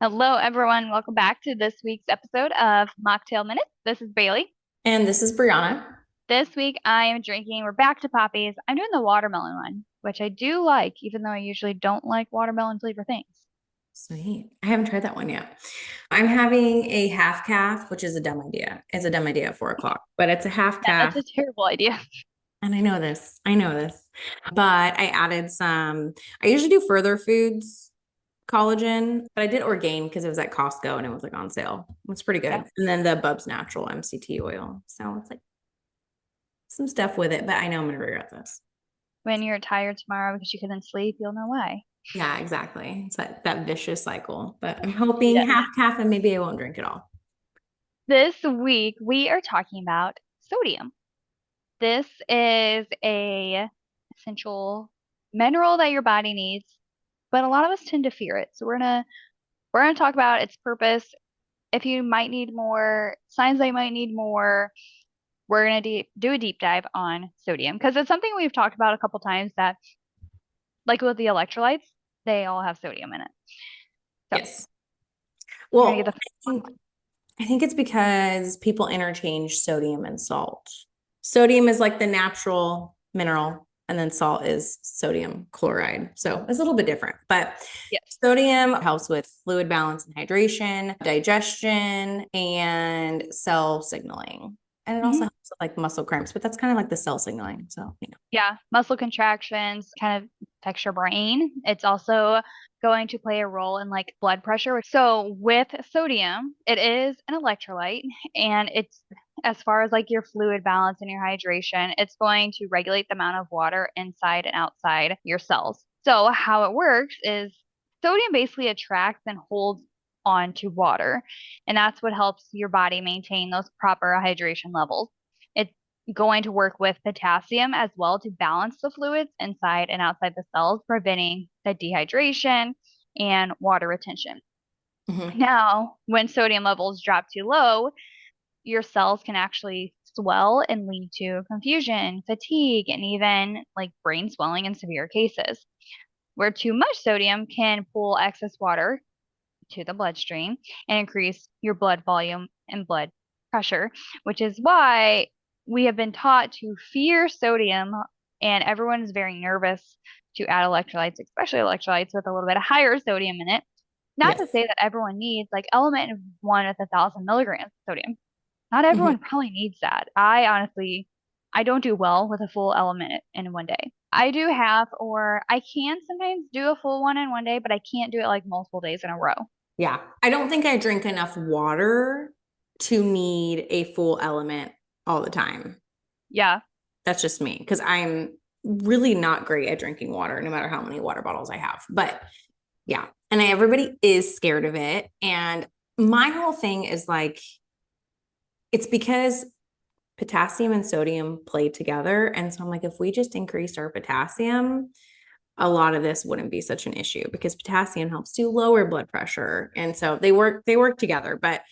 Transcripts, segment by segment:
Hello, everyone. Welcome back to this week's episode of Mocktail Minutes. This is Bailey. And this is Brianna. This week I am drinking, we're back to Poppies. I'm doing the watermelon one, which I do like, even though I usually don't like watermelon flavor things. Sweet. I haven't tried that one yet. I'm having a half calf, which is a dumb idea. It's a dumb idea at 4 o'clock, but it's a half Yeah, that's calf. a terrible idea. And I know this. I know this. But I added I usually do Further Foods collagen, but I did Orgain because it was at Costco and it was like on sale. It's pretty Yeah. good. And then the BUBS natural MCT oil. So it's like some stuff with it, but I know I'm gonna regret this. When you're tired tomorrow because you couldn't sleep, you'll know why. Yeah, exactly. It's that vicious cycle. But I'm hoping Yes. half calf and maybe I won't drink it all. This week we are talking about sodium. This is a essential mineral that your body needs, but a lot of us tend to fear it. So we're gonna talk about its purpose, if you might need more, signs that you might need more. We're going to do a deep dive on sodium because it's something we've talked about a couple times that, like with the electrolytes, they all have sodium in it. So Yes. you're going to Well, get the I think, I think it's because people interchange sodium and salt. Sodium is like the natural mineral, and then salt is sodium chloride. So it's a little bit different, but yes. sodium helps with fluid balance and hydration, digestion, and cell signaling. And it also Hmm. helps with like muscle cramps, but that's kind of like the cell signaling. So, Yeah, muscle contractions kind of affects your brain. It's also going to play a role in like blood pressure. So with sodium, it is an electrolyte and it's as far as like your fluid balance and your hydration, it's going to regulate the amount of water inside and outside your cells. So how it works is sodium basically attracts and holds on to water, and that's what helps your body maintain those proper hydration levels. It's going to work with potassium as well to balance the fluids inside and outside the cells, preventing the dehydration and water retention. Mhm. Now, when sodium levels drop too low, your cells can actually swell and lead to confusion, fatigue, and even like brain swelling in severe cases. Where too much sodium can pull excess water to the bloodstream and increase your blood volume and blood pressure, which is why we have been taught to fear sodium, and everyone is very nervous to add electrolytes, especially electrolytes with a little bit of higher sodium in it. Not to Yes. say that everyone needs like element one with 1,000 milligrams of sodium. Not Mhm. everyone probably needs that. I honestly, I don't do well with a full element in one day. I do half, or I can sometimes do a full one in one day, but I can't do it like multiple days in a row. Yeah. I don't think I drink enough water to need a full element all the time. Yeah. That's just me because I'm really not great at drinking water, no matter how many water bottles I have. But yeah, and everybody is scared of it. And my whole thing is like, it's because potassium and sodium play together. And so I'm like, if we just increased our potassium, a lot of this wouldn't be such an issue because potassium helps to lower blood pressure. And so they work together, but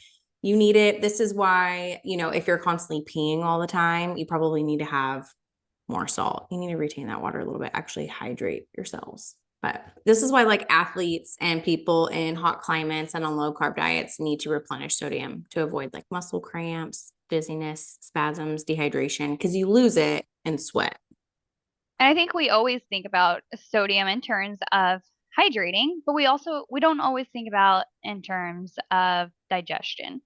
you need it. This is why, if you're constantly peeing all the time, you probably need to have more salt. You need to retain that water a little bit, actually hydrate your cells. But this is why like athletes and people in hot climates and on low carb diets need to replenish sodium to avoid like muscle cramps, dizziness, spasms, dehydration, because you lose it in sweat. And I think we always think about sodium in terms of hydrating, but we don't always think about in terms of digestion.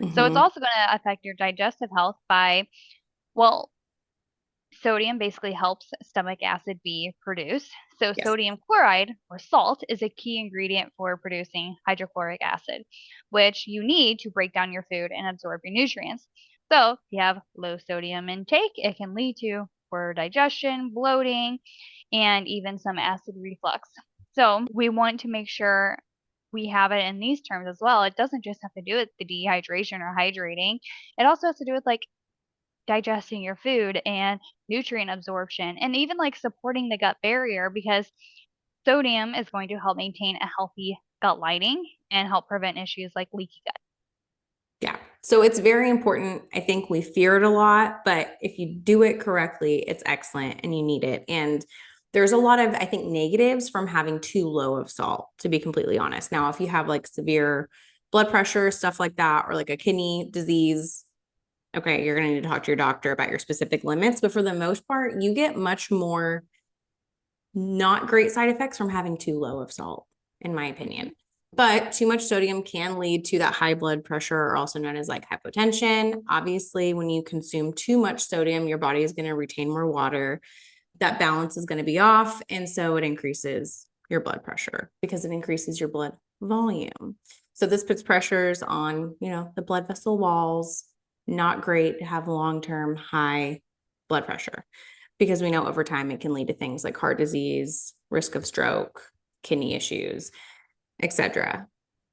So it's Mm-hmm. also going to affect your digestive health by, well, sodium basically helps stomach acid be produced. So Yes. sodium chloride or salt is a key ingredient for producing hydrochloric acid, which you need to break down your food and absorb your nutrients. So if you have low sodium intake, it can lead to poor digestion, bloating, and even some acid reflux. So we want to make sure we have it in these terms as well. It doesn't just have to do with the dehydration or hydrating. It also has to do with like digesting your food and nutrient absorption and even like supporting the gut barrier because sodium is going to help maintain a healthy gut lining and help prevent issues like leaky gut. Yeah. So it's very important. I think we fear it a lot, but if you do it correctly, it's excellent and you need it. And there's a lot of, I think, negatives from having too low of salt, to be completely honest. Now, if you have like severe blood pressure, stuff like that, or like a kidney disease, okay, you're going to need to talk to your doctor about your specific limits. But for the most part, you get much more not great side effects from having too low of salt, in my opinion. But too much sodium can lead to that high blood pressure, or also known as like hypotension. Obviously, when you consume too much sodium, your body is going to retain more water. That balance is going to be off. And so it increases your blood pressure because it increases your blood volume. So this puts pressures on, the blood vessel walls. Not great to have long-term high blood pressure, because we know over time it can lead to things like heart disease, risk of stroke, kidney issues, etc.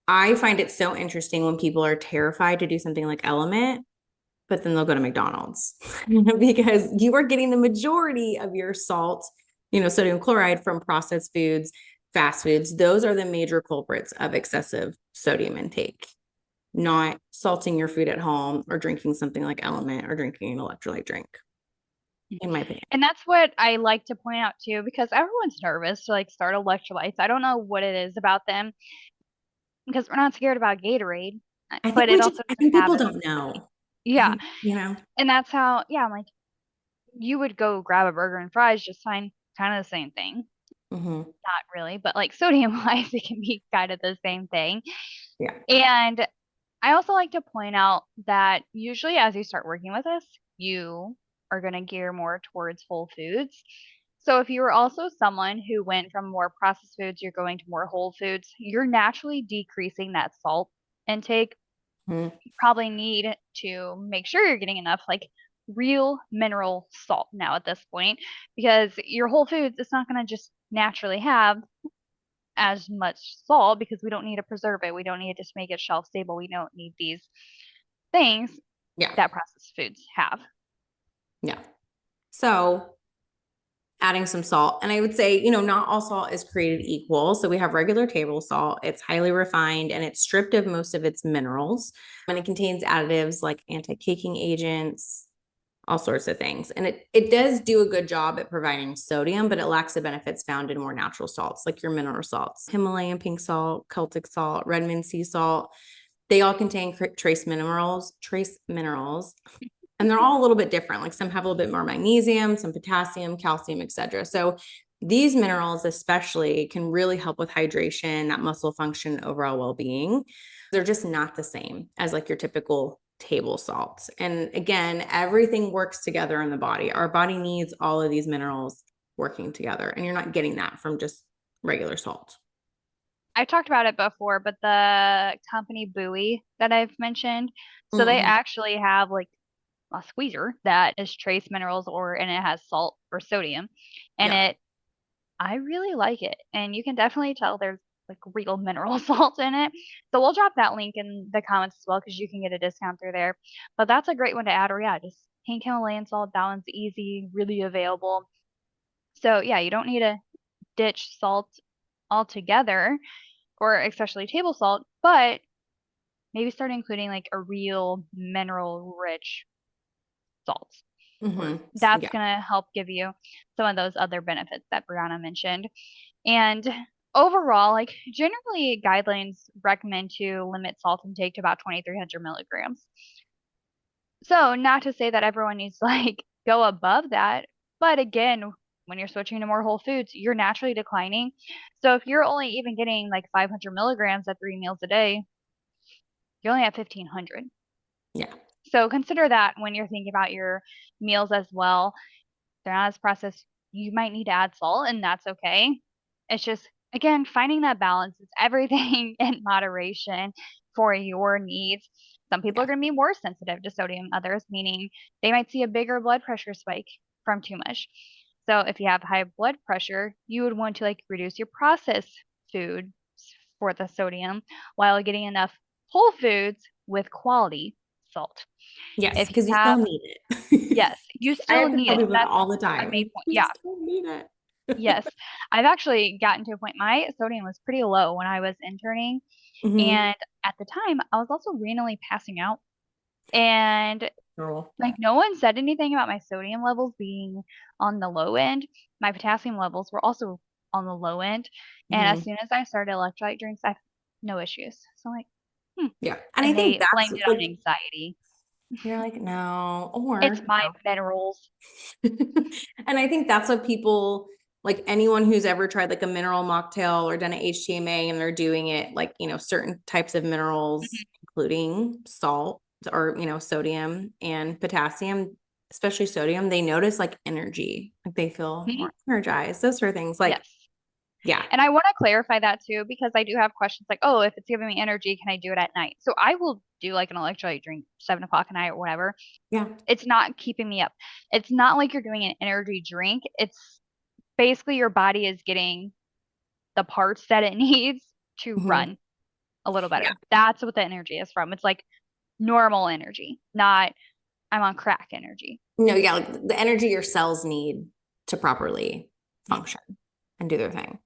I find it so interesting when people are terrified to do something like Element, but then they'll go to McDonald's because you are getting the majority of your salt, sodium chloride from processed foods, fast foods. Those are the major culprits of excessive sodium intake, not salting your food at home or drinking something like Element or drinking an electrolyte drink, in my opinion. And that's what I like to point out too, because everyone's nervous to like start electrolytes. I don't know what it is about them because we're not scared about Gatorade, but it also I could think have people its don't know. I yeah. think, And that's how I'm like, you would go grab a burger and fries just fine, kind of the same thing. mm-hmm. Not really, but like sodium wise, it can be kind of the same thing. Yeah. And I also like to point out that usually as you start working with us, you are going to gear more towards whole foods. So if you were also someone who went from more processed foods, you're going to more whole foods, you're naturally decreasing that salt intake. Mm-hmm. You probably need to make sure you're getting enough like real mineral salt now at this point, because your whole foods, it's not going to just naturally have as much salt because we don't need to preserve it. We don't need to just make it shelf stable. We don't need these things Yeah. that processed foods have. Yeah. So adding some salt. And I would say, not all salt is created equal. So we have regular table salt. It's highly refined and it's stripped of most of its minerals. And it contains additives like anti-caking agents, all sorts of things. And it does do a good job at providing sodium, but it lacks the benefits found in more natural salts, like your mineral salts, Himalayan pink salt, Celtic salt, Redmond sea salt. They all contain trace minerals, and they're all a little bit different. Like some have a little bit more magnesium, some potassium, calcium, etc. So these minerals especially can really help with hydration, that muscle function, overall well-being. They're just not the same as like your typical table salts. And again, everything works together in the body. Our body needs all of these minerals working together, and you're not getting that from just regular salt. I've talked about it before, but the company Buoy that I've mentioned, so they Mm-hmm. actually have like a squeezer that is trace minerals and it has salt or sodium and Yeah. I really like it. And you can definitely tell there's like real mineral salt in it. So we'll drop that link in the comments as well because you can get a discount through there. But that's a great one to add, or yeah, just pink Himalayan salt. That one's easy, really available. So yeah, you don't need to ditch salt altogether, or especially table salt, but maybe start including like a real mineral rich salt. Or Mm-hmm. that's Yeah. gonna help give you some of those other benefits that Brianna mentioned. And overall, like generally guidelines recommend to limit salt intake to about 2,300 milligrams. So not to say that everyone needs to like go above that, but again, when you're switching to more whole foods, you're naturally declining. So if you're only even getting like 500 milligrams at 3 meals a day, you're only at 1,500. Yeah. So consider that when you're thinking about your meals as well. They're not as processed. You might need to add salt, and that's okay. It's just, again, finding that balance is everything in moderation for your needs. Some people Yeah. are going to be more sensitive to sodium, others, meaning they might see a bigger blood pressure spike from too much. So if you have high blood pressure, you would want to like reduce your processed foods for the sodium while getting enough whole foods with quality salt. Yes, If you because you still have, need it. yes, you I still have to need tell it. people that That's all the a main time. point. You Yeah. still need it. Yes. I've actually gotten to a point, my sodium was pretty low when I was interning. Mm-hmm. And at the time, I was also renally passing out. And Girl. like no one said anything about my sodium levels being on the low end. My potassium levels were also on the low end. And as Mhm. soon as I started electrolyte drinks, I have no issues. So I'm like, hmm. Yeah. And I And think they that's blamed it on like, anxiety. you're like, no, It's or my minerals. and I think that's what people like anyone who's ever tried like a mineral mocktail or done an HTMA and they're doing it like, certain types of minerals, including salt or, sodium and potassium, especially sodium, they notice like energy, like they feel Mhm. more energized, those sort of things. Like, Yes. yeah, And I want to clarify that too, because I do have questions like, oh, if it's giving me energy, can I do it at night? So I will do like an electrolyte drink 7 o'clock at night or whatever. yeah. It's not keeping me up. It's not like you're doing an energy drink. It's basically your body is getting the parts that it needs to Mhm. run a little Yeah. better. That's what the energy is from. It's like normal energy, not I'm on crack energy. No, yeah, like the energy your cells need to properly Mhm. function and do their thing.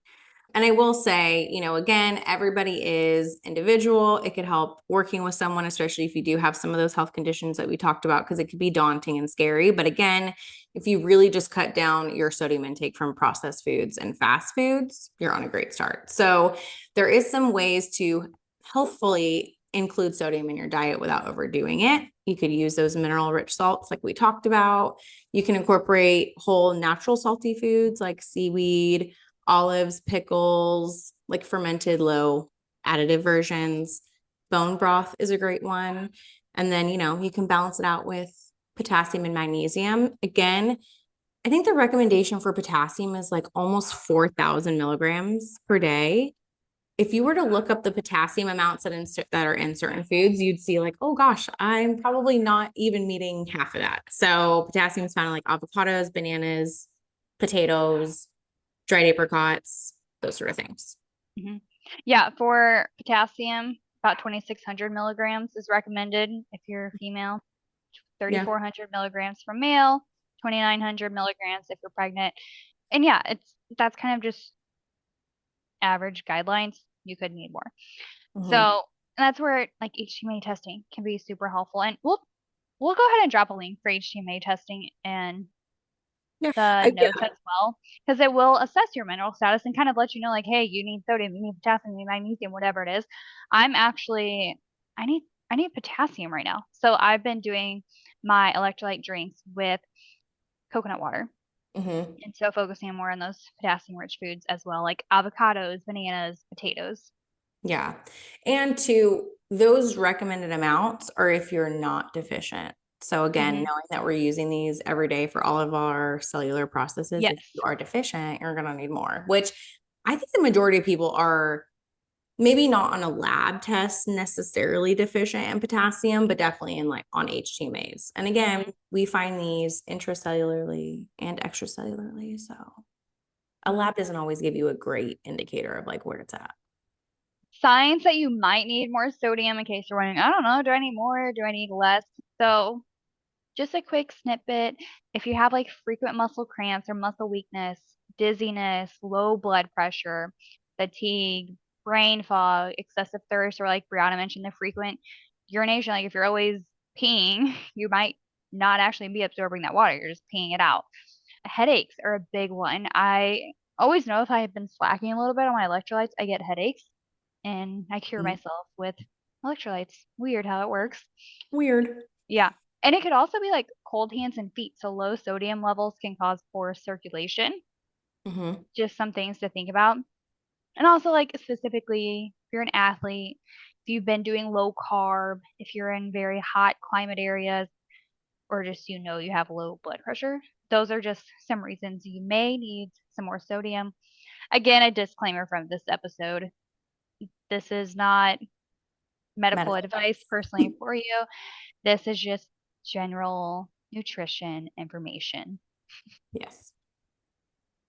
And I will say, again, everybody is individual. It could help working with someone, especially if you do have some of those health conditions that we talked about, because it could be daunting and scary. But again, if you really just cut down your sodium intake from processed foods and fast foods, you're on a great start. So there is some ways to healthfully include sodium in your diet without overdoing it. You could use those mineral rich salts like we talked about. You can incorporate whole natural salty foods like seaweed, olives, pickles, like fermented low additive versions. Bone broth is a great one. And then, you can balance it out with potassium and magnesium. Again, I think the recommendation for potassium is like almost 4,000 milligrams per day. If you were to look up the potassium amounts that are in certain foods, you'd see like, oh gosh, I'm probably not even meeting half of that. So potassium is found in like avocados, bananas, potatoes, dried apricots, those sort of things. Mhm. Yeah, for potassium, about 2,600 milligrams is recommended if you're a female, Yeah. 3,400 milligrams for male, 2,900 milligrams if you're pregnant. And yeah, that's kind of just average guidelines. You could need more. So, Mm-hmm. and that's where like HTMA testing can be super helpful. And we'll go ahead and drop a link for HTMA testing and Yeah. the notes Yeah. as well, because it will assess your mineral status and kind of let you know like, hey, you need sodium, you need potassium, you need magnesium, whatever it is. I'm actually I need potassium right now. So I've been doing my electrolyte drinks with coconut water. Mm-hmm. And so focusing more on those potassium rich foods as well, like avocados, bananas, potatoes. Yeah. And to those recommended amounts are if you're not deficient. So again, Hmm. knowing that we're using these every day for all of our cellular processes, if you Yes. are deficient, you're going to need more, which I think the majority of people are maybe not on a lab test necessarily deficient in potassium, but definitely in like on HTMAs. And again, Hmm. we find these intracellularly and extracellularly. So a Hmm. lab doesn't always give you a great indicator of like where it's at. Signs that you might need more sodium in case you're wondering, I don't know, do I need more? Do I need less? So just a quick snippet. If you have like frequent muscle cramps or muscle weakness, dizziness, low blood pressure, fatigue, brain fog, excessive thirst, or like Brianna mentioned, the frequent urination, like if you're always peeing, you might not actually be absorbing that water. You're just peeing it out. Headaches are a big one. I always know if I have been slacking a little bit on my electrolytes, I get headaches and I cure Mm. myself with electrolytes. Weird how it works. Weird. Yeah. And it could also be like cold hands and feet. So low sodium levels can cause poor circulation. Mm-hmm. Just some things to think about. And also like specifically if you're an athlete, if you've been doing low carb, if you're in very hot climate areas, or just you have low blood pressure, those are just some reasons you may need some more sodium. Again, a disclaimer from this episode. This is not medical Medical advice advice. personally for you. This is just general nutrition information. Yes.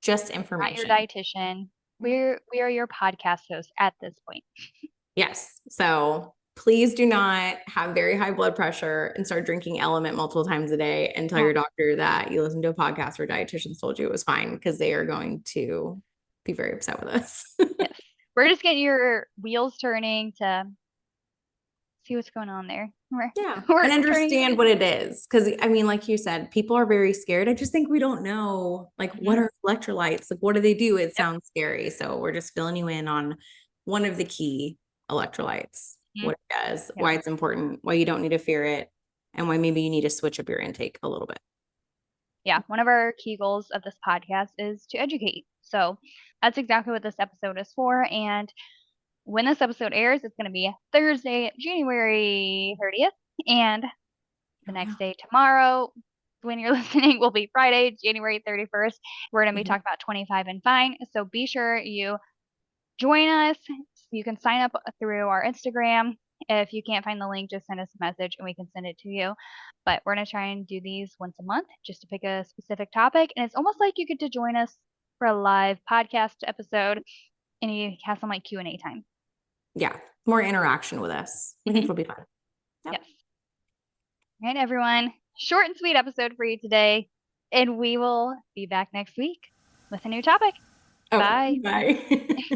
Just Not your information. dietitian. We are your podcast hosts at this point. Yes. So please do not have very high blood pressure and start drinking Element multiple times a day and tell Yeah. your doctor that you listened to a podcast where dietitians told you it was fine because they are going to be very upset with us. Yes. We're just getting your wheels turning to see what's going on there. Yeah. We're And turning it understand into. what it is. Cause I mean, like you said, people are very scared. I just think we don't know like what Mhm. are electrolytes? Like what do they do? It Yep. sounds scary. So we're just filling you in on one of the key electrolytes, Mhm. what it does, Yep. why it's important, why you don't need to fear it, and why maybe you need to switch up your intake a little bit. Yeah, one of our key goals of this podcast is to educate. So that's exactly what this episode is for. And when this episode airs, it's going to be Thursday, January 30th. And the Oh, yeah. next day, tomorrow, when you're listening, will be Friday, January 31st. We're going to be Mhm. talking about 25 and fine. So be sure you join us. You can sign up through our Instagram. If you can't find the link, just send us a message and we can send it to you. But we're going to try and do these once a month just to pick a specific topic. And it's almost like you get to join us for a live podcast episode and you have some like Q&A time. Yeah. More interaction with us. We think Mhm. it'll be fun. Yep. Yes. All right, everyone. Short and sweet episode for you today. And we will be back next week with a new topic. Oh, Bye. bye.